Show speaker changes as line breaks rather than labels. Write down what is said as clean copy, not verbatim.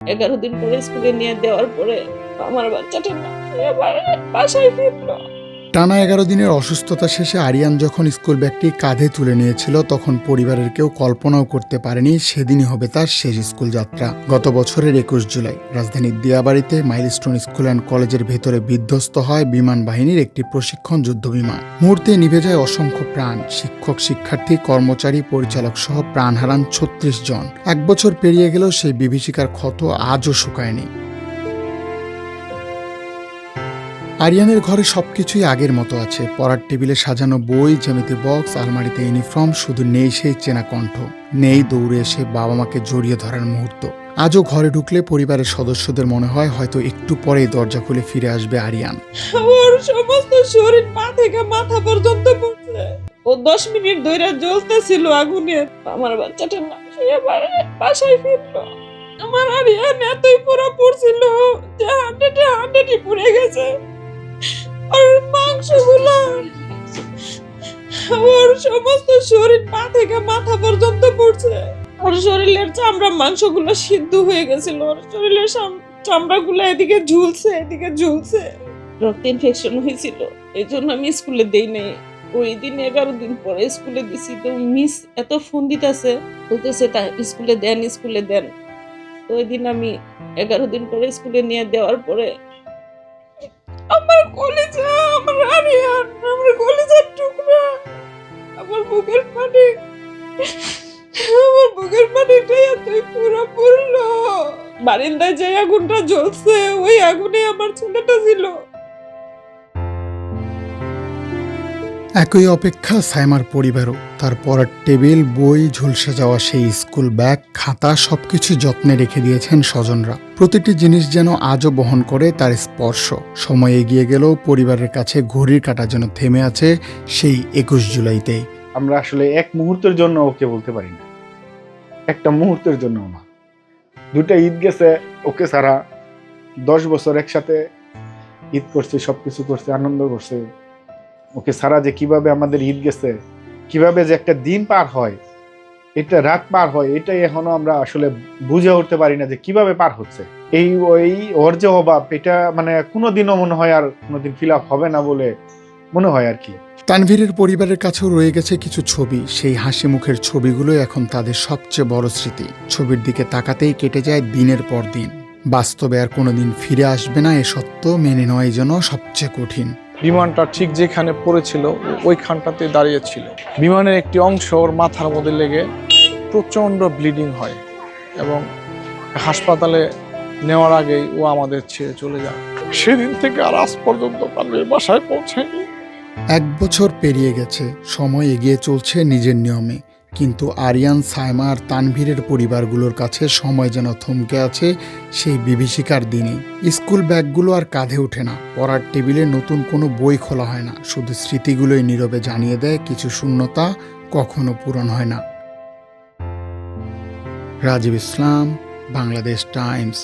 11 দিন পরে স্কুলে নিয়ে দেওয়ার পরে আমার বাচ্চাটা না এবার বাসায় ফিরলো।
টানা 11 দিনের অসুস্থতা শেষে আরিয়ান যখন স্কুল ব্যাগটি কাঁধে তুলে নিয়েছিল তখন পরিবারের কেউ কল্পনাও করতে পারেনি সেদিনই হবে তার শেষ স্কুল যাত্রা। গত বছরের 21 জুলাই রাজধানীর দিয়াবাড়িতে মাইলস্টোন স্কুল অ্যান্ড কলেজের ভেতরে বিধ্বস্ত হয় বিমান বাহিনীর একটি প্রশিক্ষণ যুদ্ধ বিমান। মুহূর্তে নিভে যায় অসংখ্য প্রাণ। শিক্ষক, শিক্ষার্থী, কর্মচারী, পরিচালক সহ প্রাণ হারান 36 জন। 1 বছর পেরিয়ে গেলেও সেই বিভীষিকার ক্ষত আজও শুকায়নি। আরিয়ানের ঘরে সবকিছুই আগের মতো আছে। পড়ার টেবিলে সাজানো বই, জ্যামিতি বক্স, আলমারিতে ইউনিফর্ম, শুধু নেই সেই চেনা কণ্ঠ, নেই দৌড়ে এসে বাবা মাকে জড়িয়ে ধরার মুহূর্ত। আজও ঘরে ঢুকলে পরিবারের সদস্যদের মনে হয় হয়তো একটু পরেই দরজা খুলে ফিরে আসবে আরিয়ান।
ওর সমস্ত শরীর পা থেকে মাথা পর্যন্ত পুড়ছে। ও 10 মিনিট ধরে জ্বলতেছিল আগুনে। আমার বাচ্চাটা না এবার বাসায় ফিরলো। আমার আরিয়ান এতই পুরো পড়ছিল যে হান্ড্রেডে পুড়ে গেছে। আর মাংসগুলো, ওর সমস্ত শরীর পা থেকে মাথা পর্যন্ত পুড়ছে। ওর শরীরের চামড়া মাংসগুলো সিদ্ধ হয়ে গেছিল। ওর শরীরের চামড়াগুলো এদিকে ঝুলছে। রক্ত ইনফেকশন হয়েছিল, এই জন্য আমি স্কুলে দেই নাই। ওই দিন 11 দিন পরে স্কুলে দিছি। তো মিস এত ফোন দিতেছে, বলতেছে তা স্কুলে দেন। তো ওই দিন আমি 11 দিন পরে স্কুলে নিয়ে দেওয়ার পরে আমার কলিজা, আমার আরিয়ান, আমার কলিজার টুকরা, আমার বুকের পানিটাই এতই পুরো পড়লো। বারিন্দায় যে আগুনটা জ্বলছে ওই আগুনে আমার ছেলেটা ছিল।
একই অপেক্ষা সাইমার পরিবারও। তার পড়ার টেবিল, বই, ঝলসে যাওয়া সেই স্কুল ব্যাগ, খাতা সবকিছু যত্নে রেখে দিয়েছেন স্বজনরা। প্রতিটি জিনিস যেন আজও বহন করে তার স্পর্শ। সময় এগিয়ে গেলেও পরিবারের কাছে ঘড়ির কাঁটা যেন থেমে আছে সেই 21 জুলাইতেই।
আমরা আসলে এক মুহূর্তের জন্য ওকে বলতে পারি না, একটা মুহূর্তের জন্য না। 2টা ঈদ গেছে ওকে ছাড়া। 10 বছর একসাথে ঈদ করছে, সবকিছু করছে, আনন্দ করছে। ওকে ছাড়া যে কিভাবে আমাদের ঈদ গেছে, কিভাবে যে একটা দিন পার হয়, এটা রাত পার হয়, এটাই এখনো আমরা আসলে বুঝে উঠতে পারি না যে কিভাবে পার হচ্ছে। ওর যে অভাব, এটা মানে কোনোদিনও মনে হয় আর কোনোদিন ফিল আপ হবে না বলে মনে হয় আর কি।
তানভীরের পরিবারের কাছেও রয়ে গেছে কিছু ছবি। সেই হাসি মুখের ছবিগুলোই এখন তাদের সবচেয়ে বড় স্মৃতি। ছবির দিকে তাকাতেই কেটে যায় দিনের পর দিন। বাস্তবে আর কোনোদিন ফিরে আসবে না এ সত্য মেনে নেওয়াই যেন সবচেয়ে কঠিন।
বিমানটা ঠিক যেখানে পড়েছিল ওইখানটাতে দাঁড়িয়েছিল। বিমানের একটি অংশ ওর মাথার মধ্যে লেগে প্রচণ্ড ব্লিডিং হয় এবং হাসপাতালে নেওয়ার আগেই ও আমাদের ছেড়ে চলে যায়। সেদিন থেকে আর আজ পর্যন্ত তানভীর বাসায় পৌঁছায়নি।
1 বছর পেরিয়ে গেছে, সময় এগিয়ে চলছে নিজের নিয়মে। কিন্তু আরিয়ান, সাইমা আর তানভীরের পরিবারগুলোর কাছে সময় যেন থমকে আছে সেই বিভীষিকার দিনে। স্কুল ব্যাগগুলো আর কাঁধে ওঠে না, পড়ার টেবিলে নতুন কোনো বই খোলা হয় না, শুধু স্মৃতিগুলোই নীরবে জানিয়ে দেয় কিছু শূন্যতা কখনো পূরণ হয় না। রাজীব ইসলাম, বাংলাদেশ টাইমস।